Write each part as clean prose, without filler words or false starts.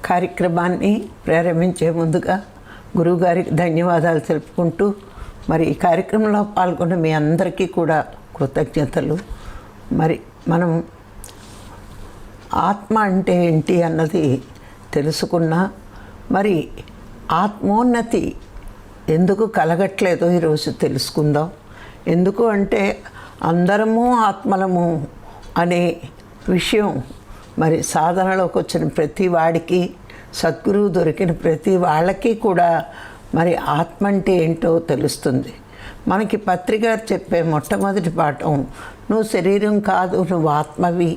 కార్యక్రమాన్ని ప్రారంభించే ముందుగా గురువుగారికి ధన్యవాదాలు తెలుపుకుంటూ మరి ఈ కార్యక్రమంలో పాల్గొన్న మీ అందరికీ కూడా కృతజ్ఞతలు. మరి మనం ఆత్మ అంటే ఏంటి అన్నది తెలుసుకున్నా, మరి ఆత్మోన్నతి ఎందుకు కలగట్లేదో ఈరోజు తెలుసుకుందాం. ఎందుకు అంటే అందరము ఆత్మలము అనే విషయం మరి సాధనలోకి వచ్చిన ప్రతి వాడికి, సద్గురువు దొరికిన ప్రతి వాళ్ళకి కూడా మరి ఆత్మ అంటే ఏంటో తెలుస్తుంది. మనకి పత్రికారు చెప్పే మొట్టమొదటి పాఠం నువ్వు శరీరం కాదు, నువ్వు ఆత్మవి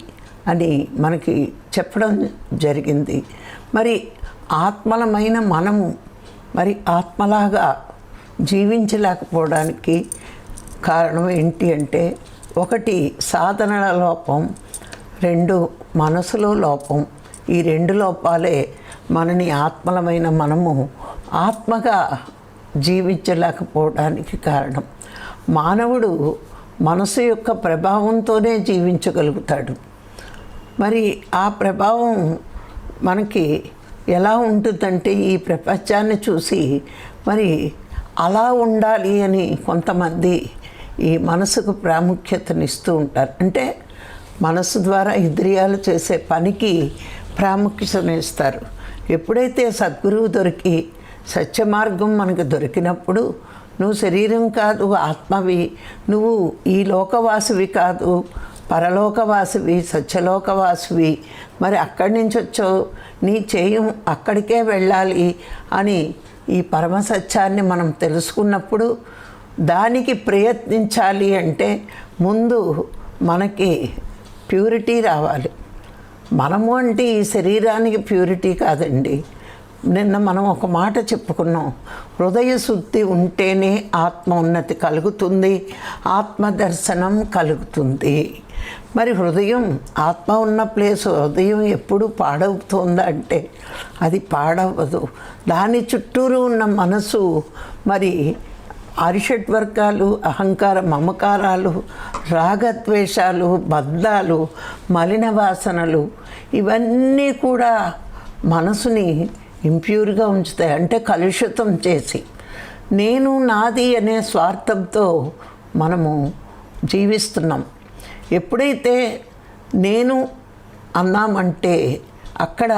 అని మనకి చెప్పడం జరిగింది. మరి ఆత్మలమైన మనము మరి ఆత్మలాగా జీవించలేకపోవడానికి కారణం ఏంటి అంటే, ఒకటి సాధనల లోపం, రెండు మనసులో లోపం. ఈ రెండు లోపాలే మనని ఆత్మలమైన మనము ఆత్మగా జీవించలేకపోవడానికి కారణం. మానవుడు మనసు యొక్క ప్రభావంతోనే జీవించగలుగుతాడు. మరి ఆ ప్రభావం మనకి ఎలా ఉంటుందంటే, ఈ ప్రపంచాన్ని చూసి మరి అలా ఉండాలి అని కొంతమంది ఈ మనసుకు ప్రాముఖ్యతనిస్తూ ఉంటారు. అంటే మనసు ద్వారా ఇంద్రియాలు చేసే పనికి ప్రాముఖ్యతనిస్తారు. ఎప్పుడైతే సద్గురువు దొరికి సత్య మార్గం మనకు దొరికినప్పుడు, నువ్వు శరీరం కాదు ఆత్మవి, నువ్వు ఈ లోకవాసివి కాదు పరలోకవాసివి, సత్యలోకవాసివి, మరి అక్కడి నుంచి వచ్చావు, నీ చేయం అక్కడికే వెళ్ళాలి అని ఈ పరమసత్యాన్ని మనం తెలుసుకున్నప్పుడు, దానికి ప్రయత్నించాలి అంటే ముందు మనకి ప్యూరిటీ రావాలి. మనము అంటే ఈ శరీరానికి ప్యూరిటీ కాదండి. నిన్న మనం ఒక మాట చెప్పుకున్నాం, హృదయ శుద్ధి ఉంటేనే ఆత్మ ఉన్నతి కలుగుతుంది, ఆత్మదర్శనం కలుగుతుంది. మరి హృదయం, ఆత్మ ఉన్న ప్లేస్ హృదయం ఎప్పుడు పాడవుతుందా అంటే అది పాడవ్వదు. దాని చుట్టూరు ఉన్న మనసు మరి అరిషడ్వర్గాలు, అహంకార మమకారాలు, రాగద్వేషాలు, బద్ధాలు, మలిన వాసనలు, ఇవన్నీ కూడా మనసుని ఇంప్యూర్గా ఉంచుతాయి. అంటే కలుషితం చేసి, నేను నాది అనే స్వార్థంతో మనము జీవిస్తున్నాం. ఎప్పుడైతే నేను అన్నామంటే అక్కడ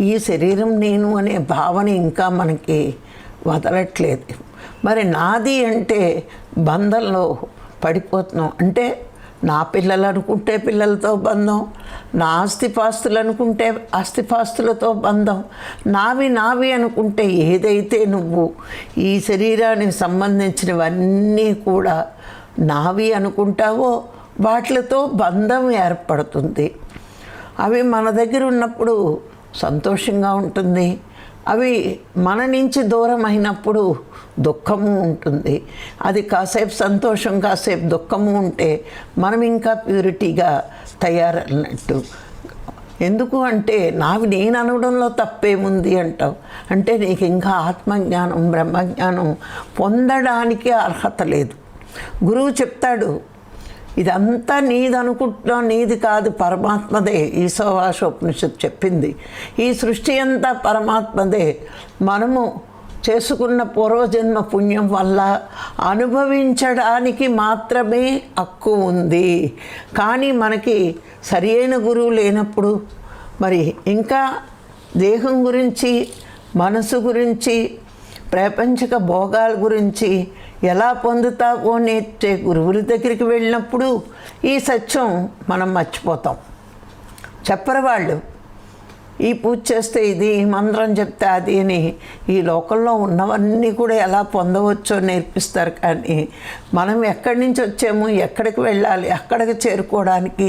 ఈ శరీరం నేను అనే భావన ఇంకా మనకి వదలట్లేదు. మరి నాది అంటే బంధంలో పడిపోతున్నాం. అంటే నా పిల్లలు అనుకుంటే పిల్లలతో బంధం, నా ఆస్తిపాస్తులు అనుకుంటే ఆస్తిపాస్తులతో బంధం, నావి అనుకుంటే ఏదైతే నువ్వు ఈ శరీరానికి సంబంధించినవన్నీ కూడా నావి అనుకుంటావో వాటితో బంధం ఏర్పడుతుంది. అవి మన దగ్గర ఉన్నప్పుడు సంతోషంగా ఉంటుంది, అవి మన నుంచి దూరం అయినప్పుడు దుఃఖము ఉంటుంది. అది కాసేపు సంతోషం, కాసేపు దుఃఖము ఉంటే మనం ఇంకా ప్యూరిటీగా తయారన్నట్టు. ఎందుకు అంటే నావి నేను అనడంలో తప్పేముంది అంటావు. అంటే నీకు ఇంకా ఆత్మజ్ఞానం, బ్రహ్మజ్ఞానం పొందడానికి అర్హత లేదు. గురువు చెప్తాడు, ఇదంతా నీది అనుకుంటున్నావు, నీది కాదు, పరమాత్మదే. ఈశావాస్యోపనిషత్తు చెప్పింది, ఈ సృష్టి అంతా పరమాత్మదే. మనము చేసుకున్న పూర్వజన్మ పుణ్యం వల్ల అనుభవించడానికి మాత్రమే హక్కు ఉంది. కానీ మనకి సరి అయిన గురువు లేనప్పుడు మరి ఇంకా దేహం గురించి, మనసు గురించి, ప్రాపంచిక భోగాల గురించి ఎలా పొందుతావో నేర్చే గురువుల దగ్గరికి వెళ్ళినప్పుడు ఈ సత్యం మనం మర్చిపోతాం. చెప్పరు వాళ్ళు, ఈ పూజ చేస్తే ఇది, ఈ మంత్రం చెప్తే అది అని ఈ లోకంలో ఉన్నవన్నీ కూడా ఎలా పొందవచ్చో నేర్పిస్తారు. కానీ మనం ఎక్కడి నుంచి వచ్చాము, ఎక్కడికి వెళ్ళాలి, అక్కడికి చేరుకోవడానికి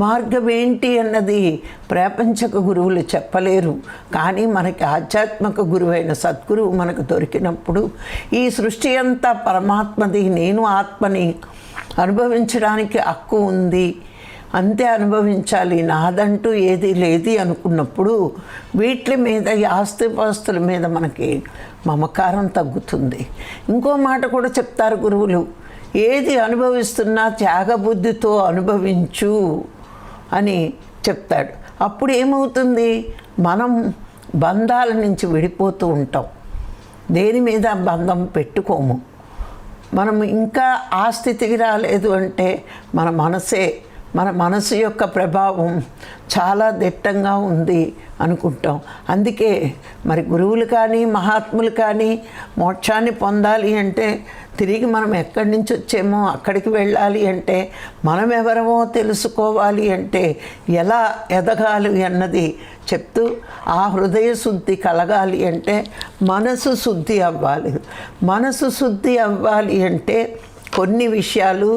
మార్గం ఏంటి అన్నది ప్రాపంచక గురువులు చెప్పలేరు. కానీ మనకి ఆధ్యాత్మిక గురువైన సద్గురువు మనకు దొరికినప్పుడు ఈ సృష్టి అంతా పరమాత్మది, నేను ఆత్మని అనుభవించడానికి హక్కు ఉంది, అంతే అనుభవించాలి, నాదంటూ ఏది లేదు అనుకున్నప్పుడు వీటి మీద, ఈ ఆస్తిపాస్తుల మీద మనకి మమకారం తగ్గుతుంది. ఇంకో మాట కూడా చెప్తారు గురువులు, ఏది అనుభవిస్తున్నా త్యాగబుద్ధితో అనుభవించు అని చెప్తాడు. అప్పుడు ఏమవుతుంది, మనం బంధాల నుంచి విడిపోతూ ఉంటాం, దేని మీద బంధం పెట్టుకోము. మనం ఇంకా ఆ స్థితికి రాలేదు అంటే మన మనసు యొక్క ప్రభావం చాలా దిట్టంగా ఉంది అనుకుంటాం. అందుకే మరి గురువులు కానీ మహాత్ములు కానీ మోక్షాన్ని పొందాలి అంటే, తిరిగి మనం ఎక్కడి నుంచి వచ్చామో అక్కడికి వెళ్ళాలి అంటే, మనం ఎవరమో తెలుసుకోవాలి అంటే ఎలా ఎదగాలి అన్నది చెప్తూ, ఆ హృదయ శుద్ధి కలగాలి అంటే మనసు శుద్ధి అవ్వాలి. మనసు శుద్ధి అవ్వాలి అంటే కొన్ని విషయాలు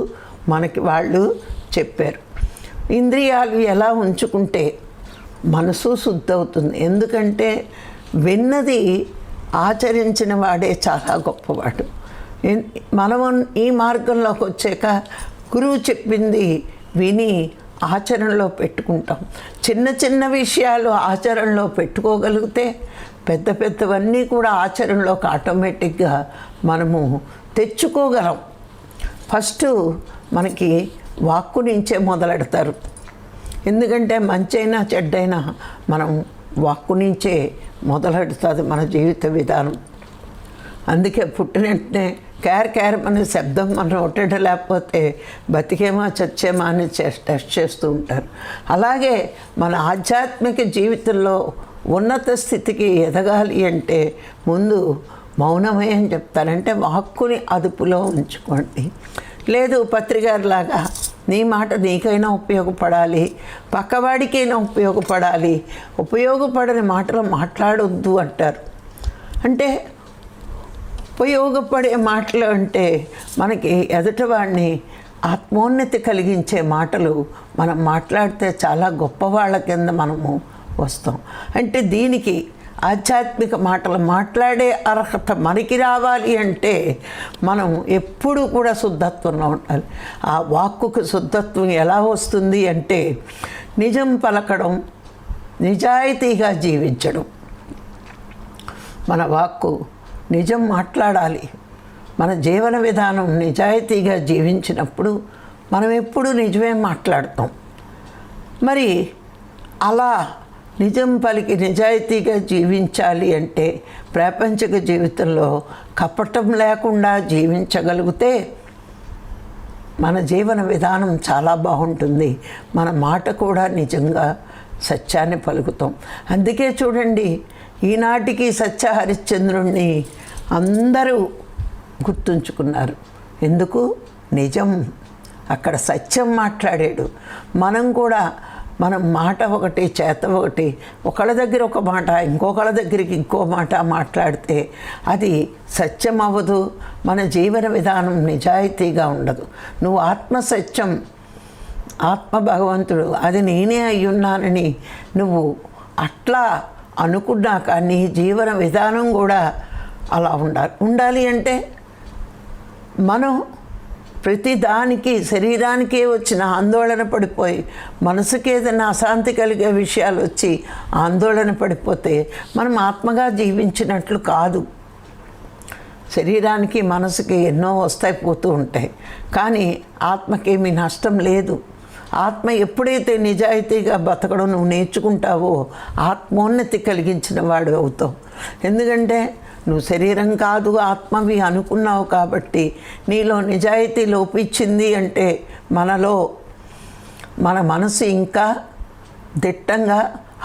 మనకి వాళ్ళు చెప్పారు. ఇంద్రియాలు ఎలా ఉంచుకుంటే మనసు శుద్ధి అవుతుంది. ఎందుకంటే విన్నది ఆచరించిన వాడే చాలా గొప్పవాడు. మనం ఈ మార్గంలోకి వచ్చాక గురువు చెప్పింది విని ఆచరణలో పెట్టుకుంటాం. చిన్న చిన్న విషయాలు ఆచరణలో పెట్టుకోగలిగితే పెద్ద పెద్దవన్నీ కూడా ఆచరణలోకి ఆటోమేటిక్గా మనము తెచ్చుకోగలం. ఫస్ట్ మనకి వాక్కు నుంచే మొదలెడతారు. ఎందుకంటే మంచైనా చెడ్డైనా మనం వాక్కు నుంచే మొదలెడుతుంది మన జీవిత విధానం. అందుకే పుట్టిన వెంటనే క్యార్ అనే శబ్దం మనం ఒట్టేట లేకపోతే బతికేమా చచ్చేమా అని టెస్ట్ చేస్తూ ఉంటారు. అలాగే మన ఆధ్యాత్మిక జీవితంలో ఉన్నత స్థితికి ఎదగాలి అంటే ముందు మౌనమే అని చెప్తారంటే వాక్కుని అదుపులో ఉంచుకోండి. లేదు పత్రికారులాగా నీ మాట నీకైనా ఉపయోగపడాలి, పక్కవాడికైనా ఉపయోగపడాలి, ఉపయోగపడని మాటలు మాట్లాడొద్దు అంటారు. అంటే ఉపయోగపడే మాటలు అంటే మనకి ఎదుటివాడిని ఆత్మోన్నతి కలిగించే మాటలు మనం మాట్లాడితే చాలా గొప్పవాళ్ళ కింద మనము వస్తాం. అంటే దీనికి ఆధ్యాత్మిక మాటలు మాట్లాడే అర్హత మనకి రావాలి అంటే మనం ఎప్పుడూ కూడా శుద్ధత్వంలో ఉండాలి. ఆ వాక్కుకు శుద్ధత్వం ఎలా వస్తుంది అంటే నిజం పలకడం, నిజాయితీగా జీవించడం. మన వాక్కు నిజం మాట్లాడాలి. మన జీవన విధానం నిజాయితీగా జీవించినప్పుడు మనం ఎప్పుడూ నిజమే మాట్లాడతాం. మరి అలా నిజం పలికి నిజాయితీగా జీవించాలి అంటే ప్రాపంచిక జీవితంలో కపటం లేకుండా జీవించగలిగితే మన జీవన విధానం చాలా బాగుంటుంది. మన మాట కూడా నిజంగా సత్యాన్ని పలుకుతాం. అందుకే చూడండి, ఈనాటికి సత్య హరిశ్చంద్రుణ్ణి అందరూ గుర్తుంచుకున్నారు. ఎందుకు? నిజం, అక్కడ సత్యం మాట్లాడాడు. మనం కూడా మనం మాట ఒకటి చేత ఒకటి, ఒకళ్ళ దగ్గర ఒక మాట ఇంకొకళ్ళ దగ్గరికి ఇంకో మాట మాట్లాడితే అది సత్యం అవ్వదు. మన జీవన విధానం నిజాయితీగా ఉండదు. నువ్వు ఆత్మసత్యం, ఆత్మ భగవంతుడు, అది నేనే అయ్యున్నానని నువ్వు అట్లా అనుకున్నాక నీ జీవన విధానం కూడా అలా ఉండాలి. అంటే మనం ప్రతి దానికి శరీరానికే వచ్చిన ఆందోళన పడిపోయి మనసుకి ఏదైనా అశాంతి కలిగే విషయాలు వచ్చి ఆందోళన పడిపోతే మనం ఆత్మగా జీవించినట్లు కాదు. శరీరానికి మనసుకి ఎన్నో వస్తాయి పోతూ ఉంటాయి, కానీ ఆత్మకేమీ నష్టం లేదు. ఆత్మ ఎప్పుడైతే నిజాయితీగా బతకడం నువ్వు నేర్చుకుంటావో ఆత్మోన్నతి కలిగించిన వాడు అవుతావు. ఎందుకంటే నువ్వు శరీరం కాదు ఆత్మవి అనుకున్నావు కాబట్టి నీలో నిజాయితీ లోపించింది అంటే మన మనసు ఇంకా దిట్టంగా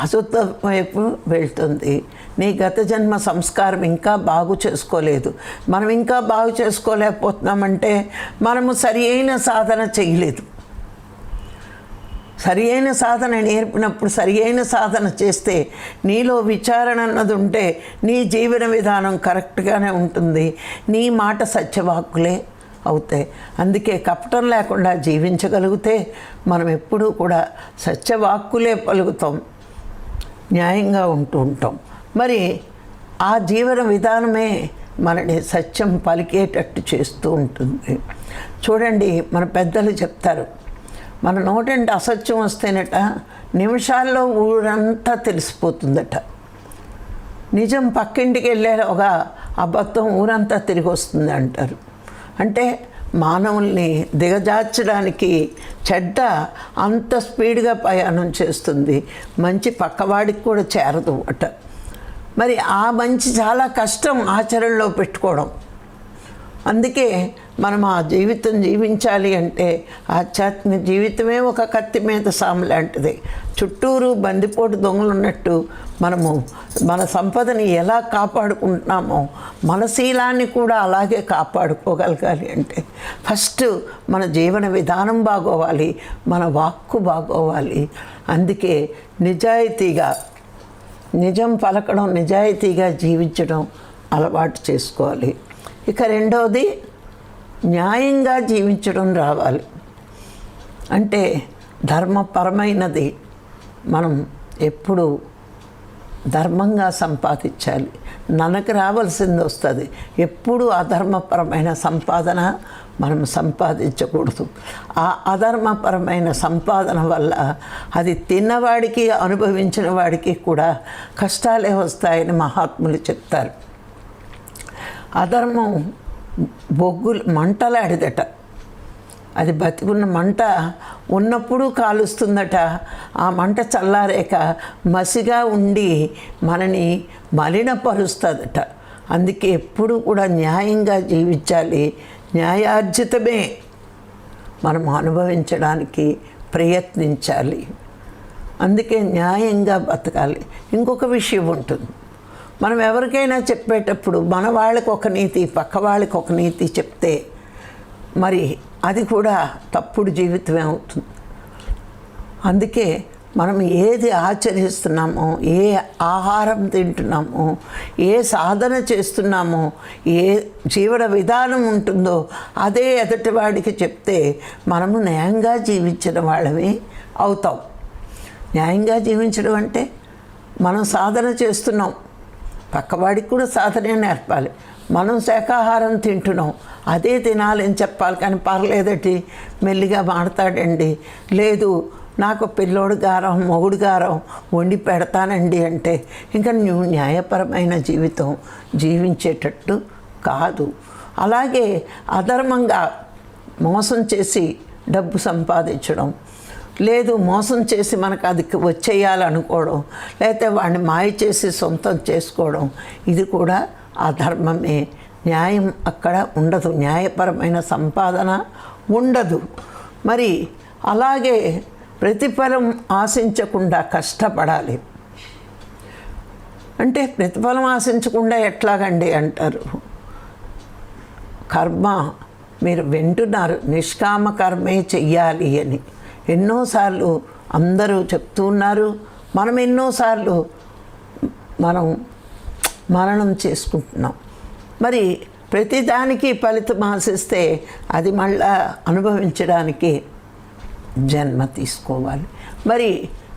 అశుద్ధం వైపు వెళ్తుంది. నీ గత జన్మ సంస్కారం ఇంకా బాగు చేసుకోలేదు. మనం ఇంకా బాగు చేసుకోలేకపోతున్నామంటే మనము సరి అయిన సాధన చేయలేదు. సరి అయిన సాధన నేర్పినప్పుడు సరి అయిన సాధన చేస్తే నీలో విచారణ అన్నది ఉంటే నీ జీవన విధానం కరెక్ట్గానే ఉంటుంది. నీ మాట సత్యవాక్కులే అవుతాయి. అందుకే కపటం లేకుండా జీవించగలిగితే మనం ఎప్పుడూ కూడా సత్యవాక్కులే పలుకుతాం, న్యాయంగా ఉంటూ ఉంటాం. మరి ఆ జీవన విధానమే మనని సత్యం పలికేటట్టు చేస్తూ ఉంటుంది. చూడండి, మన పెద్దలు చెప్తారు, మన నోటంటే అసత్యం వస్తేనట నిమిషాల్లో ఊరంతా తెలిసిపోతుందట. నిజం పక్కింటికి వెళ్ళేలోగా అబద్ధం ఊరంతా తిరిగి వస్తుంది అంటారు. అంటే మానవుల్ని దిగజార్చడానికి చెడ్డ అంత స్పీడ్గా ప్రయాణం చేస్తుంది, మంచి పక్కవాడికి కూడా చేరదు అట. మరి ఆ మంచి చాలా కష్టం ఆచరణలో పెట్టుకోవడం. అందుకే మనం ఆ జీవితం జీవించాలి అంటే ఆధ్యాత్మిక జీవితమే ఒక కత్తి మీద సాము లాంటిది. చుట్టూరు బందిపోటు దొంగలు ఉన్నట్టు మనము మన సంపదని ఎలా కాపాడుకుంటున్నామో మన శీలాన్ని కూడా అలాగే కాపాడుకోగలగాలి అంటే ఫస్ట్ మన జీవన విధానం బాగోవాలి, మన వాక్కు బాగోవాలి. అందుకే నిజాయితీగా నిజం పలకడం, నిజాయితీగా జీవించడం అలవాటు చేసుకోవాలి. ఇక రెండవది న్యాయంగా జీవించడం రావాలి. అంటే ధర్మపరమైనది మనం ఎప్పుడు ధర్మంగా సంపాదించాలి. మనకు రావాల్సింది వస్తుంది. ఎప్పుడు అధర్మపరమైన సంపాదన మనం సంపాదించకూడదు. ఆ అధర్మపరమైన సంపాదన వల్ల అది తిన్నవాడికి అనుభవించిన వాడికి కూడా కష్టాలే వస్తాయని మహాత్ములు చెప్తారు. అధర్మం బొగ్గులు మంటలాడిదట. అది బతికున్న మంట ఉన్నప్పుడు కాలుస్తుందట. ఆ మంట చల్లారేక మసిగా ఉండి మనని మలినపరుస్తుందట. అందుకే ఎప్పుడు కూడా న్యాయంగా జీవించాలి. న్యాయార్జితమే మనం అనుభవించడానికి ప్రయత్నించాలి. అందుకే న్యాయంగా బతకాలి. ఇంకొక విషయం ఉంటుంది. మనం ఎవరికైనా చెప్పేటప్పుడు మన వాళ్ళకి ఒక నీతి, పక్క వాళ్ళకి ఒక నీతి చెప్తే మరి అది కూడా తప్పుడు జీవితమే అవుతుంది. అందుకే మనం ఏది ఆచరిస్తున్నామో, ఏ ఆహారం తింటున్నామో, ఏ సాధన చేస్తున్నామో, ఏ జీవన విధానం ఉంటుందో అదే ఎదుటివాడికి చెప్తే మనము న్యాయంగా జీవించిన వాళ్ళమే అవుతాం. న్యాయంగా జీవించడం అంటే మనం సాధన చేస్తున్నాం, పక్కవాడికి కూడా సాధనే నేర్పాలి. మనం శాకాహారం తింటున్నాం, అదే తినాలని చెప్పాలి. కానీ పర్లేదటి మెల్లిగా మాడతాడండి, లేదు నాకు పిల్లోడు గారం మొగుడు గారం వండి పెడతానండి అంటే ఇంకా నువ్వు న్యాయపరమైన జీవితం జీవించేటట్టు కాదు. అలాగే అధర్మంగా మోసం చేసి డబ్బు సంపాదించడం, లేదు మోసం చేసి మనకు అది వచ్చేయాలనుకోవడం, లేకపోతే వాడిని మాయ చేసి సొంతం చేసుకోవడం, ఇది కూడా అధర్మమే. న్యాయం అక్కడ ఉండదు, న్యాయపరమైన సంపాదన ఉండదు. మరి అలాగే ప్రతిఫలం ఆశించకుండా కష్టపడాలి. అంటే ప్రతిఫలం ఆశించకుండా ఎట్లాగండి అంటారు. కర్మ మీరు వింటున్నారు, నిష్కామ కర్మే చెయ్యాలి అని ఎన్నోసార్లు అందరూ చెప్తూ ఉన్నారు. మనం ఎన్నోసార్లు మరణం చేసుకుంటున్నాం. మరి ప్రతిదానికి ఫలితం ఆశిస్తే అది మళ్ళా అనుభవించడానికి జన్మ తీసుకోవాలి. మరి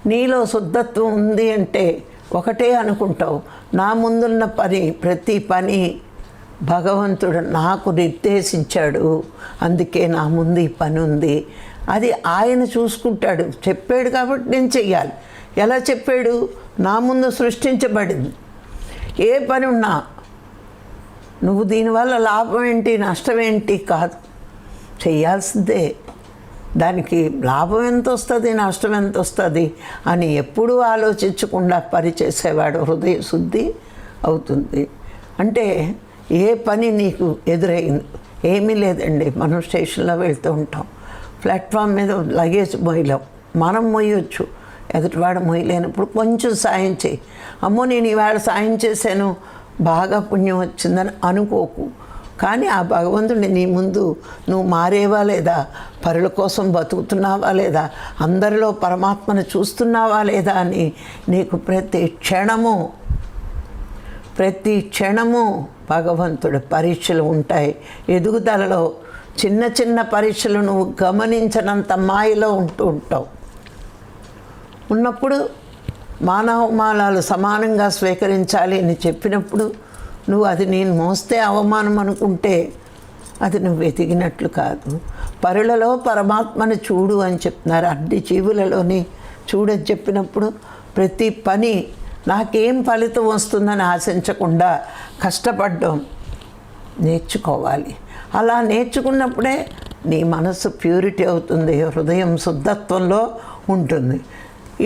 నీలో శుద్ధత్వం ఉంది అంటే ఒకటే అనుకుంటావు, నా ముందున్న ప్రతి పని భగవంతుడు నాకు నిర్దేశించాడు, అందుకే నా ముందు ఈ పని ఉంది, అది ఆయన చూసుకుంటాడు, చెప్పాడు కాబట్టి నేను చెయ్యాలి. ఎలా చెప్పాడు? నా ముందు సృష్టించబడింది. ఏ పని ఉన్నా నువ్వు దీనివల్ల లాభం ఏంటి నష్టం ఏంటి కాదు, చెయ్యాల్సిందే. దానికి లాభం ఎంత వస్తుంది నష్టం ఎంత వస్తుంది అని ఎప్పుడూ ఆలోచించకుండా పనిచేసేవాడు హృదయ శుద్ధి అవుతుంది. అంటే ఏ పని నీకు ఎదురైంది? ఏమీ లేదండి, మనం స్టేషన్లో వెళ్తూ ఉంటాం, ప్లాట్ఫామ్ మీద లగేజ్ మొయ్యలేం, మనం మొయ్యొచ్చు, ఎదుటివాడు మొయ్యలేనప్పుడు కొంచెం సాయం చేయి. అమ్మో నేను ఇవాళ సాయం చేశాను బాగా పుణ్యం వచ్చిందని అనుకోకు. కానీ ఆ భగవంతుడిని నీ ముందు నువ్వు మారేవా లేదా, పరుల కోసం బతుకుతున్నావా లేదా, అందరిలో పరమాత్మను చూస్తున్నావా లేదా అని నీకు ప్రతి క్షణము భగవంతుడి పరీక్షలు ఉంటాయి. ఎదుగుదలలో చిన్న చిన్న పరీక్షలు నువ్వు గమనించనంత మాయలో ఉంటావు. ఉన్నప్పుడు మానవమానాలు సమానంగా స్వీకరించాలి అని చెప్పినప్పుడు నువ్వు అది నేను మోస్తే అవమానం అనుకుంటే అది నువ్వు వెతికినట్లు కాదు. పరులలో పరమాత్మను చూడు అని చెప్తున్నారు. అన్ని జీవులలోని చూడని చెప్పినప్పుడు ప్రతి పని నాకేం ఫలితం వస్తుందని ఆశించకుండా కష్టపడడం నేర్చుకోవాలి. అలా నేర్చుకున్నప్పుడే నీ మనసు ప్యూరిటీ అవుతుంది, హృదయం శుద్ధత్వంలో ఉంటుంది.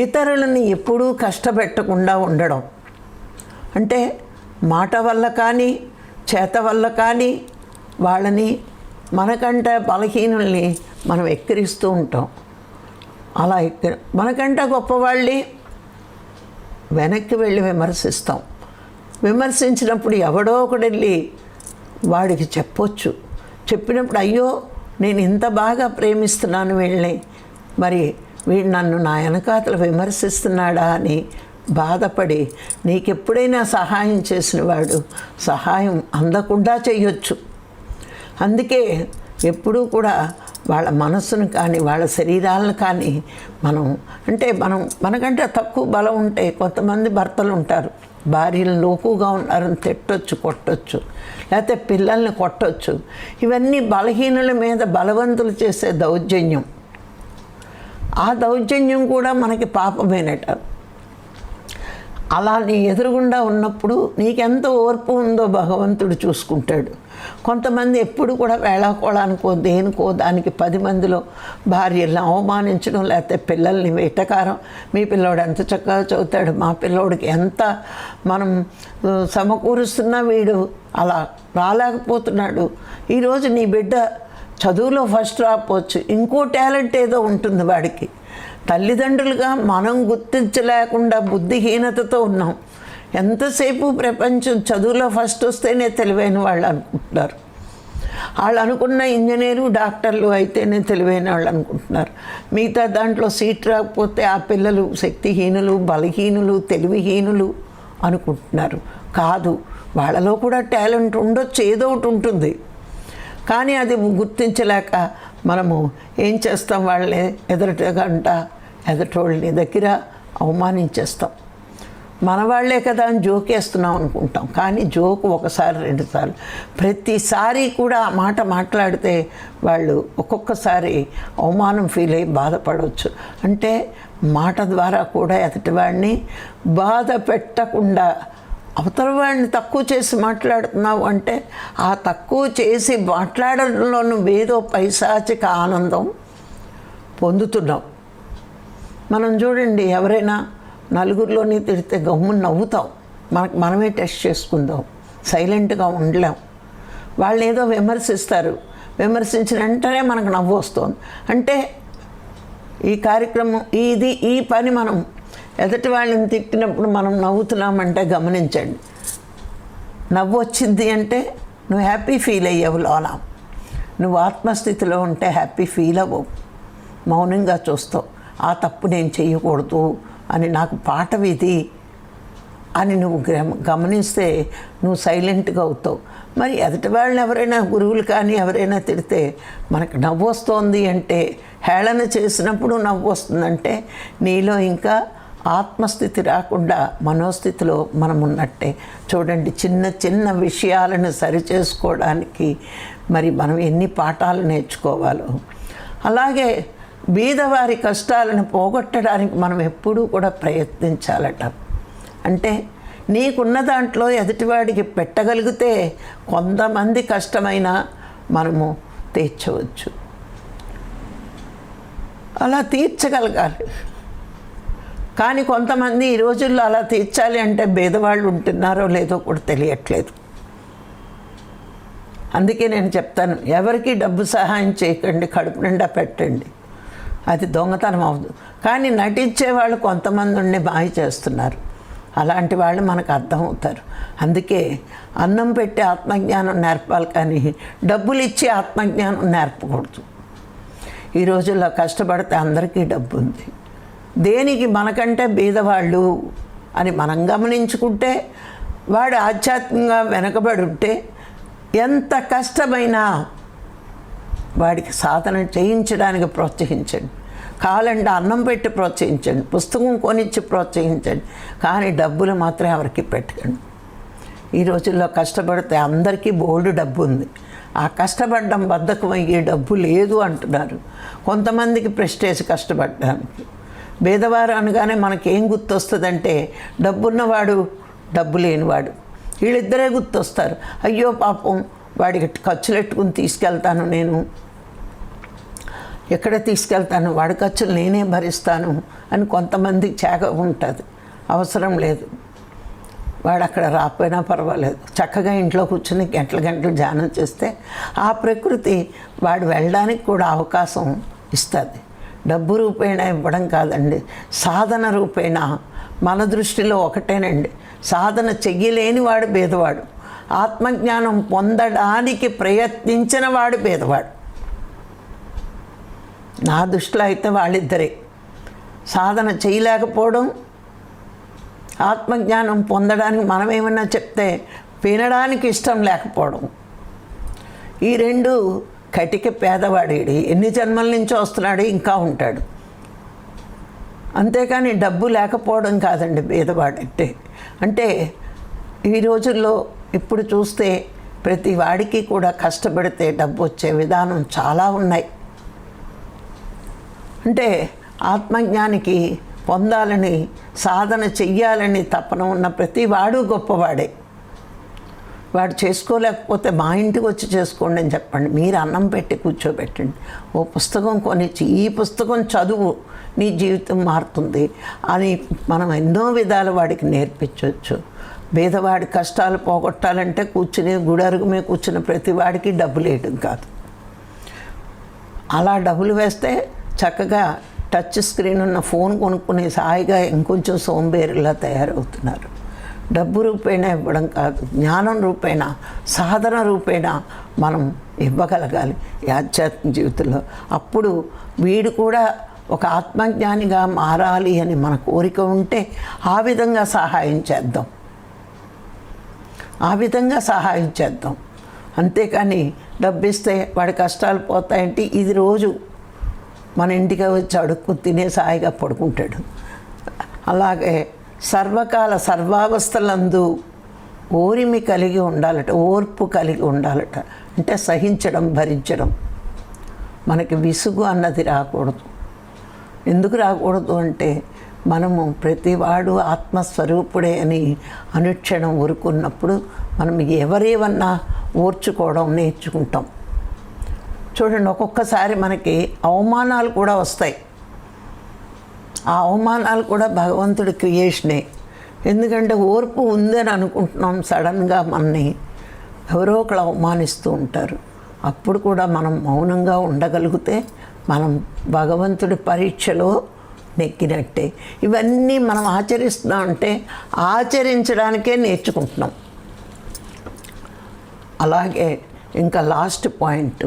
ఇతరులని ఎప్పుడూ కష్టపెట్టకుండా ఉండడం, అంటే మాట వల్ల కానీ చేత వల్ల కానీ వాళ్ళని మనకంటే బలహీనుల్ని మనం ఎక్కిరిస్తూ ఉంటాం. అలా మనకంటే గొప్పవాళ్ళని వెనక్కి వెళ్ళి విమర్శిస్తాం. విమర్శించినప్పుడు ఎవడో ఒకడు వెళ్ళి వాడికి చెప్పొచ్చు. చెప్పినప్పుడు అయ్యో నేను ఇంత బాగా ప్రేమిస్తున్నాను వీళ్ళని, మరి వీడు నన్ను నా వెనకాతలు విమర్శిస్తున్నాడా అని బాధపడి నీకెప్పుడైనా సహాయం చేసిన వాడు సహాయం అందకుండా చేయొచ్చు. అందుకే ఎప్పుడూ కూడా వాళ్ళ మనస్సును కానీ వాళ్ళ శరీరాలను కానీ మనకంటే తక్కువ బలం ఉంటే కొంతమంది భర్తలు ఉంటారు, భార్యలు లోకుగా ఉన్నారని తిట్టొచ్చు, కొట్టొచ్చు, లేకపోతే పిల్లల్ని కొట్టొచ్చు. ఇవన్నీ బలహీనుల మీద బలవంతులు చేసే దౌర్జన్యం. ఆ దౌర్జన్యం కూడా మనకి పాపమేనట. అలా నీ ఎదురుగుండా ఉన్నప్పుడు నీకెంత ఓర్పు ఉందో భగవంతుడు చూసుకుంటాడు. కొంతమంది ఎప్పుడు కూడా వేళాకోళానికో దేనికో దానికి 10 మందిలో భార్యలను అవమానించడం, లేకపోతే పిల్లల్ని వెటకారం, మీ పిల్లోడు ఎంత చక్కగా చదువుతాడు, మా పిల్లోడికి ఎంత మనం సమకూరుస్తున్నా వీడు అలా రాలేకపోతున్నాడు. ఈరోజు నీ బిడ్డ చదువులో ఫస్ట్ రాకపోవచ్చు, ఇంకో టాలెంట్ ఏదో ఉంటుంది వాడికి. తల్లిదండ్రులుగా మనం గుర్తించలేకుండా బుద్ధిహీనతతో ఉన్నాం. ఎంతసేపు ప్రపంచం చదువులో ఫస్ట్ వస్తేనే తెలివైన వాళ్ళు అనుకుంటున్నారు. వాళ్ళు అనుకున్న ఇంజనీరు డాక్టర్లు అయితేనే తెలివైన వాళ్ళు అనుకుంటున్నారు. మిగతా దాంట్లో సీట్ రాకపోతే ఆ పిల్లలు శక్తిహీనులు, బలహీనులు, తెలివిహీనులు అనుకుంటున్నారు. కాదు, వాళ్ళలో కూడా టాలెంట్ ఉండొచ్చు, ఏదో ఒకటి ఉంటుంది. కానీ అది గుర్తించలేక మనము ఏం చేస్తాం, వాళ్ళని ఎదటోళ్ళని దగ్గర అవమానించేస్తాం. మన వాళ్ళే కదా అని జోకేస్తున్నాం అనుకుంటాం. కానీ జోకు ఒకసారి 2 సార్లు, ప్రతిసారి కూడా ఆ మాట మాట్లాడితే వాళ్ళు ఒక్కొక్కసారి అవమానం ఫీల్ అయ్యి బాధపడవచ్చు. అంటే మాట ద్వారా కూడా ఎదుటివాడిని బాధ పెట్టకుండా, అవతల వాడిని తక్కువ చేసి మాట్లాడుతున్నావు అంటే ఆ తక్కువ చేసి మాట్లాడడంలో నువ్వేదో పైశాచిక ఆనందం పొందుతున్నావు. మనం చూడండి, ఎవరైనా నలుగురిలోని తిడితే గమ్మున నవ్వుతాం, మనమే టెస్ట్ చేసుకుందాం, సైలెంట్గా ఉండలేం. వాళ్ళు ఏదో విమర్శిస్తారు, విమర్శించిన వెంటనే మనకు నవ్వు వస్తుంది. అంటే ఈ కార్యక్రమం ఈ పని మనం ఎదుటి వాళ్ళని తిట్టినప్పుడు మనం నవ్వుతున్నామంటే గమనించండి. నవ్వు వచ్చింది అంటే నువ్వు హ్యాపీ ఫీల్ అయ్యావు లోన. నువ్వు ఆత్మస్థితిలో ఉంటే హ్యాపీ ఫీల్ అవ్వవు, మౌనంగా చూస్తావు. ఆ తప్పు నేను చేయకూడదు అని నాకు పాఠం ఇది అని నువ్వు గమనిస్తే నువ్వు సైలెంట్గా అవుతావు. మరి ఎదుటి వాళ్ళని ఎవరైనా గురువులు కానీ ఎవరైనా తిడితే మనకు నవ్వు వస్తుంది అంటే, హేళన చేసినప్పుడు నవ్వు వస్తుందంటే నీలో ఇంకా ఆత్మస్థితి రాకుండా మనోస్థితిలో మనం ఉన్నట్టే. చూడండి, చిన్న చిన్న విషయాలను సరిచేసుకోవడానికి మరి మనం ఎన్ని పాఠాలు నేర్చుకోవాలో. అలాగే బీదవారి కష్టాలను పోగొట్టడానికి మనం ఎప్పుడూ కూడా ప్రయత్నించాలట. అంటే నీకున్న దాంట్లో ఎదుటివాడికి పెట్టగలిగితే కొంతమంది కష్టమైనా మనము తీర్చవచ్చు, అలా తీర్చగలగాలి. కానీ కొంతమంది ఈ రోజుల్లో అలా తీర్చాలి అంటే బీదవాళ్ళు ఉంటున్నారో లేదో కూడా తెలియట్లేదు. అందుకే నేను చెప్తాను, ఎవరికి డబ్బు సహాయం చేయకండి, కడుపు నిండా పెట్టండి, అది దొంగతనం అవ్వదు. కానీ నటించే వాళ్ళు కొంతమంది ఉండి మాయ చేస్తున్నారు, అలాంటి వాళ్ళు మనకు అర్థమవుతారు. అందుకే అన్నం పెట్టి ఆత్మజ్ఞానం నేర్పాలి, కానీ డబ్బులు ఇచ్చి ఆత్మజ్ఞానం నేర్పకూడదు. ఈ రోజుల్లో కష్టపడితే అందరికీ డబ్బు ఉంది, దేనికి మనకంటే బీదవాళ్ళు అని మనం గమనించుకుంటే, వాడు ఆధ్యాత్మికంగా వెనకబడి ఉంటే ఎంత కష్టమైనా వాడికి సాధన చేయించడానికి ప్రోత్సహించండి. కావాలంటే అన్నం పెట్టి ప్రోత్సహించండి, పుస్తకం కొనిచ్చి ప్రోత్సహించండి, కానీ డబ్బులు మాత్రం ఎవరికి పెట్టకండి. ఈ రోజుల్లో కష్టపడితే అందరికీ బోల్డు డబ్బు ఉంది, ఆ కష్టపడడం బద్ధకం అయ్యే డబ్బు లేదు అంటున్నారు. కొంతమందికి ప్రెస్టేజ్ కష్టపడడానికి. బీదవారు అనగానే మనకేం గుర్తొస్తుందంటే డబ్బున్నవాడు డబ్బు లేనివాడు, వీళ్ళిద్దరే గుర్తొస్తారు. అయ్యో పాపం వాడికి ఖర్చులు పెట్టుకుని తీసుకెళ్తాను, నేను ఎక్కడ తీసుకెళ్తాను, వాడి ఖర్చులు నేనే భరిస్తాను అని కొంతమందికి చేక ఉంటుంది. అవసరం లేదు. వాడు అక్కడ రాకపోయినా పర్వాలేదు, చక్కగా ఇంట్లో కూర్చొని గంటలు గంటలు ధ్యానం చేస్తే ఆ ప్రకృతి వాడు వెళ్ళడానికి కూడా అవకాశం ఇస్తుంది. డబ్బు రూపేణ ఇవ్వడం కాదండి, సాధన రూపేణ. మన దృష్టిలో ఒకటేనండి, సాధన చెయ్యలేని వాడు పేదవాడు, ఆత్మజ్ఞానం పొందడానికి ప్రయత్నించిన వాడు పేదవాడు. నా దృష్టిలో అయితే వాళ్ళిద్దరే, సాధన చేయలేకపోవడం, ఆత్మజ్ఞానం పొందడానికి మనం ఏమన్నా చెప్తే వినడానికి ఇష్టం లేకపోవడం. ఈ రెండు కటిక పేదవాడేడి, ఎన్ని జన్మల నుంచి వస్తున్నాడు, ఇంకా ఉంటాడు. అంతేకాని డబ్బు లేకపోవడం కాదండి పేదవాడంటే. అంటే ఈ రోజుల్లో ఇప్పుడు చూస్తే ప్రతి వాడికి కూడా కష్టపడితే డబ్బు వచ్చే విధానం చాలా ఉన్నాయి. అంటే ఆత్మజ్ఞానికి పొందాలని, సాధన చెయ్యాలని తపన ఉన్న ప్రతి వాడు గొప్పవాడే. వాడు చేసుకోలేకపోతే మా ఇంటికి వచ్చి చేసుకోండి అని చెప్పండి, మీరు అన్నం పెట్టి కూర్చోబెట్టండి, ఓ పుస్తకం కొనిచ్చి ఈ పుస్తకం చదువు నీ జీవితం మారుతుంది అని మనం ఎన్నో విధాలు వాడికి నేర్పించవచ్చు. పేదవాడి కష్టాలు పోగొట్టాలంటే కూర్చుని గుడి అరుగు మీద కూర్చున్న ప్రతి వాడికి డబ్బులు వేయడం కాదు. అలా డబ్బులు వేస్తే చక్కగా టచ్ స్క్రీన్ ఉన్న ఫోన్ కొనుక్కునే హాయిగా ఇంకొంచెం సోంబేరిలా తయారవుతున్నారు. డబ్బు రూపేణ ఇవ్వడం కాదు, జ్ఞానం రూపేణ, సాధన రూపేణ మనం ఇవ్వగలగాలి ఈ ఆధ్యాత్మిక జీవితంలో. అప్పుడు వీడు కూడా ఒక ఆత్మజ్ఞానిగా మారాలి అని మన కోరిక ఉంటే ఆ విధంగా సహాయం చేద్దాం, ఆ విధంగా సహాయం చేద్దాం. అంతేకాని డబ్బిస్తే వాడి కష్టాలు పోతాయంటే ఇది రోజు మన ఇంటికి వచ్చి అడుక్కు తినే హాయిగా పడుకుంటాడు. అలాగే సర్వకాల సర్వావస్థలందు ఓరిమి కలిగి ఉండాలట, ఓర్పు కలిగి ఉండాలట. అంటే సహించడం, భరించడం. మనకి విసుగు అన్నది రాకూడదు. ఎందుకు రాకూడదు అంటే మనము ప్రతివాడు ఆత్మస్వరూపుడే అని అనుక్షణం ఊరుకున్నప్పుడు మనం ఎవరేమన్నా ఓర్చుకోవడం నేర్చుకుంటాం. చూడండి, ఒక్కొక్కసారి మనకి అవమానాలు కూడా వస్తాయి. ఆ అవమానాలు కూడా భగవంతుడి క్రియేషనే. ఎందుకంటే ఓర్పు ఉందని అనుకుంటున్నాం, సడన్గా మనని ఎవరో ఒకరు అవమానిస్తూ ఉంటారు. అప్పుడు కూడా మనం మౌనంగా ఉండగలిగితే మనం భగవంతుడి పరీక్షలో నెక్కినట్టే. ఇవన్నీ మనం ఆచరిస్తున్నాం అంటే ఆచరించడానికే నేర్చుకుంటున్నాం. అలాగే ఇంకా లాస్ట్ పాయింట్,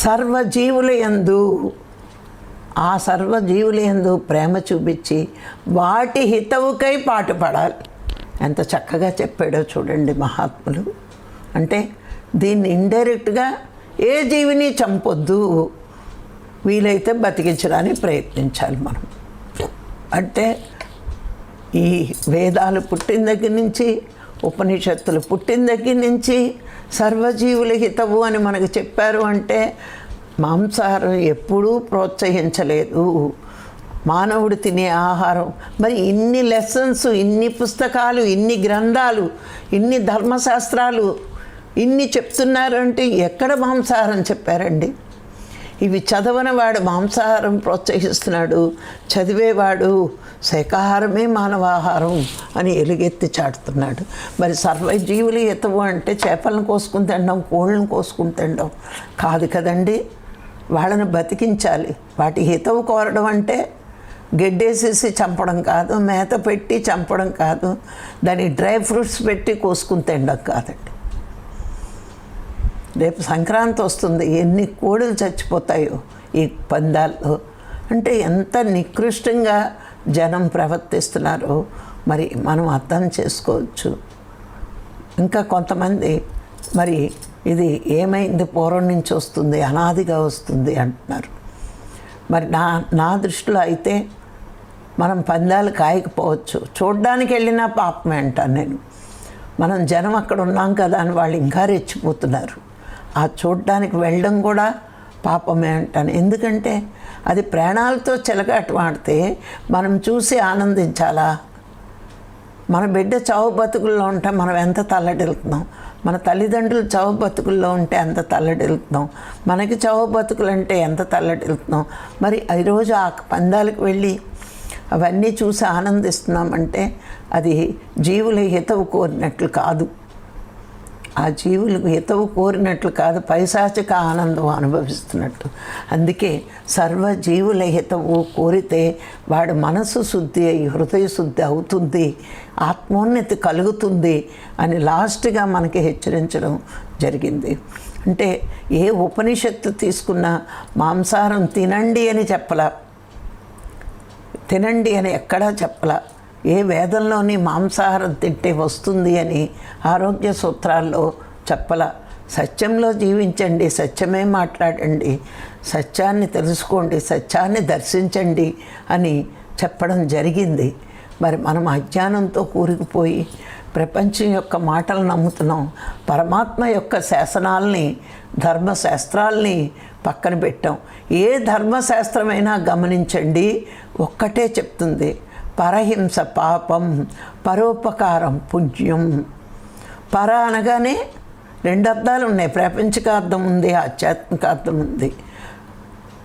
సర్వజీవుల యందు, ఆ సర్వజీవుల యందు ప్రేమ చూపించి వాటి హితవుకై పాటుపడాలి. ఎంత చక్కగా చెప్పాడో చూడండి మహాత్ములు. అంటే దీన్ని ఇండైరెక్ట్గా ఏ జీవిని చంపొద్దు, వీలైతే బతికించడానికి ప్రయత్నించాలి మనం. అంటే ఈ వేదాలు పుట్టిన దగ్గర నుంచి, ఉపనిషత్తులు పుట్టిన దగ్గర నుంచి సర్వజీవుల హితవు అని మనకు చెప్పారు. అంటే మాంసాహారం ఎప్పుడూ ప్రోత్సహించలేదు. మానవుడు తినే ఆహారం, మరి ఇన్ని లెసన్స్, ఇన్ని పుస్తకాలు, ఇన్ని గ్రంథాలు, ఇన్ని ధర్మశాస్త్రాలు ఇన్ని చెప్తున్నారు అంటే ఎక్కడ మాంసాహారం చెప్పారండి? ఇవి చదవనివాడు మాంసాహారం ప్రోత్సహిస్తున్నాడు, చదివేవాడు శాకాహారమే మానవాహారం అని ఎలుగెత్తి చాటుతున్నాడు. మరి సర్వజీవులు హితవు అంటే చేపలను కోసుకుని తినడం, కోళ్ళను కోసుకుని తినడం కాదు కదండి. వాళ్ళని బతికించాలి. వాటి హితవు కోరడం అంటే గెడ్డేసేసి చంపడం కాదు, మేత పెట్టి చంపడం కాదు, దాని డ్రై ఫ్రూట్స్ పెట్టి కోసుకుని తినడం కాదండి. రేపు సంక్రాంతి వస్తుంది, ఎన్ని కోడులు చచ్చిపోతాయో ఈ పందాల్లో. అంటే ఎంత నికృష్టంగా జనం ప్రవర్తిస్తున్నారో మరి మనం అర్థం చేసుకోవచ్చు. ఇంకా కొంతమంది మరి ఇది ఏమైంది, పూర్వం నుంచి వస్తుంది, అనాదిగా వస్తుంది అంటున్నారు. మరి నా దృష్టిలో అయితే మనం పందాలు కాయకపోవచ్చు, చూడ్డానికి వెళ్ళినా పాపమే అంటాను నేను. మనం జనం అక్కడ ఉన్నాం కదా అని వాళ్ళు ఇంకా రెచ్చిపోతున్నారు. ఆ చూడ్డానికి వెళ్ళడం కూడా పాపమే అంటాను. ఎందుకంటే అది ప్రాణాలతో చెలగాటమాడితే మనం చూసి ఆనందించాలా? మన బిడ్డ చావు బతుకుల్లో ఉంటే మనం ఎంత తల్లడిల్లుతున్నాం, మన తల్లిదండ్రులు చావు బతుకుల్లో ఉంటే ఎంత తల్లడిల్లుతున్నాం, మనకి చావు బతుకులు అంటే ఎంత తల్లడిల్లుతున్నాం. మరి ఈరోజు ఆ పందాలకు వెళ్ళి అవన్నీ చూసి ఆనందిస్తున్నామంటే అది జీవుల హితవు కోరినట్లు కాదు. ఆ జీవులకు హితవు కోరినట్లు కాదు, పైశాచిక ఆనందం అనుభవిస్తున్నట్టు. అందుకే సర్వజీవుల హితవు కోరితే వాడు మనసు శుద్ధి అయి హృదయ శుద్ధి అవుతుంది, ఆత్మోన్నతి కలుగుతుంది అని లాస్ట్గా మనకి హెచ్చరించడం జరిగింది. అంటే ఏ ఉపనిషత్తు తీసుకున్నా మాంసాహారం తినండి అని చెప్పలా, తినండి అని ఎక్కడా చెప్పలా. ఏ వేదంలోని మాంసాహారం తింటే వస్తుంది అని ఆరోగ్య సూత్రాల్లో చెప్పల. సత్యంలో జీవించండి, సత్యమే మాట్లాడండి, సత్యాన్ని తెలుసుకోండి, సత్యాన్ని దర్శించండి అని చెప్పడం జరిగింది. మరి మనం అజ్ఞానంతో కూరుకుపోయి ప్రపంచం యొక్క మాటలు నమ్ముతున్నాం. పరమాత్మ యొక్క శాసనాల్ని, ధర్మశాస్త్రాల్ని పక్కన పెట్టాం. ఏ ధర్మశాస్త్రమైనా గమనించండి, ఒక్కటే చెప్తుంది, పరహింస పాపం, పరోపకారం పుణ్యం. పర అనగానే రెండు అర్థాలు ఉన్నాయి, ప్రాపంచిక అర్థం ఉంది, ఆధ్యాత్మిక అర్థం ఉంది.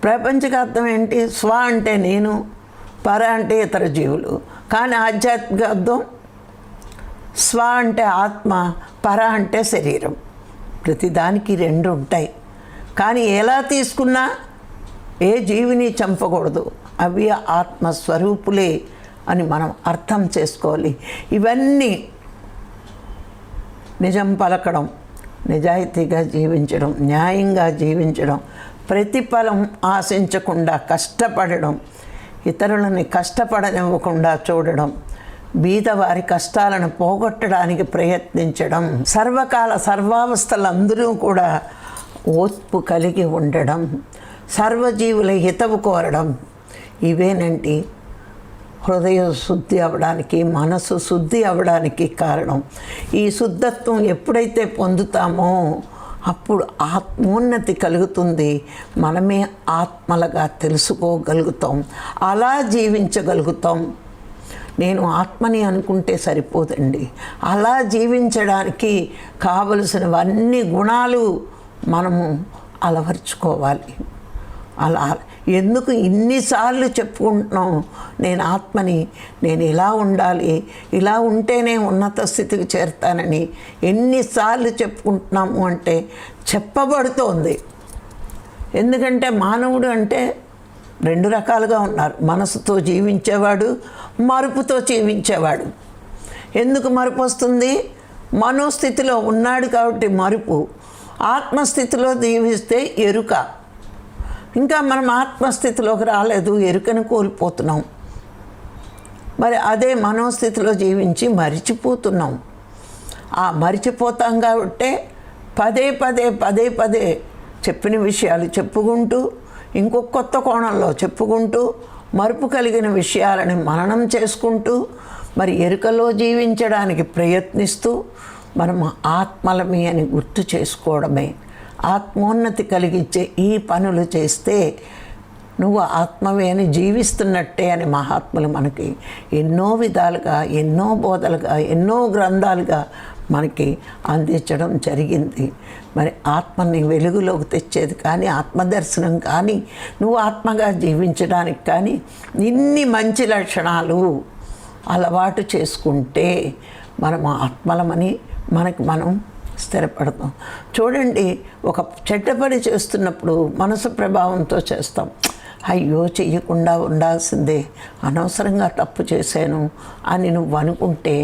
ప్రాపంచిక అర్థం ఏంటి? స్వ అంటే నేను, పర అంటే ఇతర జీవులు. కానీ ఆధ్యాత్మిక అర్థం స్వ అంటే ఆత్మ, పర అంటే శరీరం. ప్రతిదానికి రెండు ఉంటాయి. కానీ ఎలా తీసుకున్నా ఏ జీవిని చంపకూడదు, అవి ఆత్మస్వరూపులే అని మనం అర్థం చేసుకోవాలి. ఇవన్నీ నిజం పలకడం, నిజాయితీగా జీవించడం, న్యాయంగా జీవించడం, ప్రతిఫలం ఆశించకుండా కష్టపడడం, ఇతరులని కష్టపడనివ్వకుండా చూడడం, బీదవారి కష్టాలను పోగొట్టడానికి ప్రయత్నించడం, సర్వకాల సర్వావస్థలందరూ కూడా ఓర్పు కలిగి ఉండడం, సర్వజీవుల హితవు కోరడం, ఇవేనండి హృదయ శుద్ధి అవ్వడానికి, మనసు శుద్ధి అవ్వడానికి కారణం. ఈ శుద్ధత్వం ఎప్పుడైతే పొందుతామో అప్పుడు ఆత్మోన్నతి కలుగుతుంది. మనమే ఆత్మలుగా తెలుసుకోగలుగుతాం, అలా జీవించగలుగుతాం. నేను ఆత్మని అనుకుంటే సరిపోదండి. అలా జీవించడానికి కావలసినవన్నీ గుణాలు మనము అలవర్చుకోవాలి. అలా ఎందుకు ఇన్నిసార్లు చెప్పుకుంటున్నాం, నేను ఆత్మని, నేను ఇలా ఉండాలి, ఇలా ఉంటేనే ఉన్నత స్థితికి చేరుతానని ఎన్నిసార్లు చెప్పుకుంటున్నాము అంటే చెప్పబడుతోంది. ఎందుకంటే మానవుడు అంటే రెండు రకాలుగా ఉన్నారు, మనసుతో జీవించేవాడు, మరుపుతో జీవించేవాడు. ఎందుకు మరుపు వస్తుంది? మనోస్థితిలో ఉన్నాడు కాబట్టి మరుపు. ఆత్మస్థితిలో జీవిస్తే ఎరుక. ఇంకా మనం ఆత్మస్థితిలోకి రాలేదు, ఎరుకను కోల్పోతున్నాం. మరి అదే మనోస్థితిలో జీవించి మరిచిపోతున్నాం. ఆ మరిచిపోతాం కాబట్టి పదే పదే పదే పదే చెప్పిన విషయాలు చెప్పుకుంటూ, ఇంకొక కొత్త కోణంలో చెప్పుకుంటూ, మరుపు కలిగిన విషయాలని మననం చేసుకుంటూ, మరి ఎరుకలో జీవించడానికి ప్రయత్నిస్తూ మనం ఆత్మలమి అని గుర్తు చేసుకోవడమే. ఆత్మోన్నతి కలిగించే ఈ పనులు చేస్తే నువ్వు ఆత్మవే అని జీవిస్తున్నట్టే అని మహాత్ములు మనకి ఎన్నో విధాలుగా, ఎన్నో బోధలుగా, ఎన్నో గ్రంథాలుగా మనకి అందించడం జరిగింది. మరి ఆత్మని వెలుగులోకి తెచ్చేది కానీ, ఆత్మదర్శనం కానీ, నువ్వు ఆత్మగా జీవించడానికి కానీ ఇన్ని మంచి లక్షణాలు అలవాటు చేసుకుంటే మనం ఆత్మలమని మనకి మనం స్థిరపడతాం. చూడండి, ఒక చెడ్డ పని చేస్తున్నప్పుడు మనసు ప్రభావంతో చేస్తాం. అయ్యో చెయ్యకుండా ఉండాల్సిందే, అనవసరంగా తప్పు చేశాను అని నువ్వు అనుకుంటే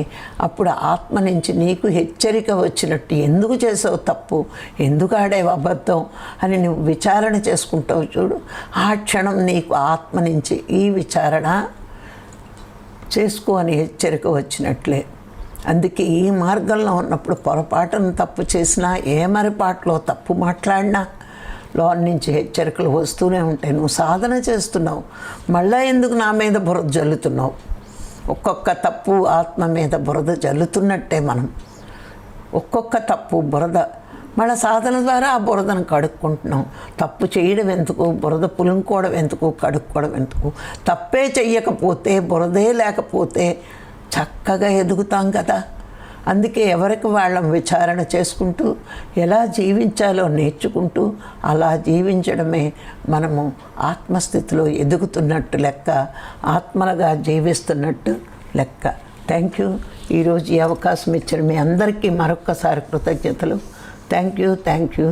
అప్పుడు ఆత్మ నుంచి నీకు హెచ్చరిక వచ్చినట్టు, ఎందుకు చేసావు తప్పు, ఎందుకు ఆడేవు అబద్ధం అని నువ్వు విచారణ చేసుకుంటావు చూడు. ఆ క్షణం నీకు ఆత్మ నుంచి ఈ విచారణ చేసుకో అని హెచ్చరిక వచ్చినట్లే. అందుకే ఈ మార్గంలో ఉన్నప్పుడు పొరపాటును తప్పు చేసినా, ఏ మరిపాట్లో తప్పు మాట్లాడినా లోన్ నుంచి హెచ్చరికలు వస్తూనే ఉంటాయి. నువ్వు సాధన చేస్తున్నావు, మళ్ళీ ఎందుకు నా మీద బురద జల్లుతున్నావు? ఒక్కొక్క తప్పు ఆత్మ మీద బురద జల్లుతున్నట్టే. మనం ఒక్కొక్క తప్పు బురద మళ్ళీ సాధన ద్వారా ఆ బురదను కడుక్కుంటున్నాం. తప్పు చేయడం ఎందుకు, బురద పులుముకోవడం ఎందుకు, కడుక్కోవడం ఎందుకు? తప్పే చెయ్యకపోతే, బురదే లేకపోతే చక్కగా ఎదుగుతాం కదా. అందుకే ఎవరికి వాళ్ళం విచారణ చేసుకుంటూ ఎలా జీవించాలో నేర్చుకుంటూ అలా జీవించడమే మనము ఆత్మస్థితిలో ఎదుగుతున్నట్టు లెక్క, ఆత్మలుగా జీవిస్తున్నట్టు లెక్క. Thank you. ఈరోజు ఈ అవకాశం ఇచ్చిన మీ అందరికీ మరొక్కసారి కృతజ్ఞతలు. Thank you.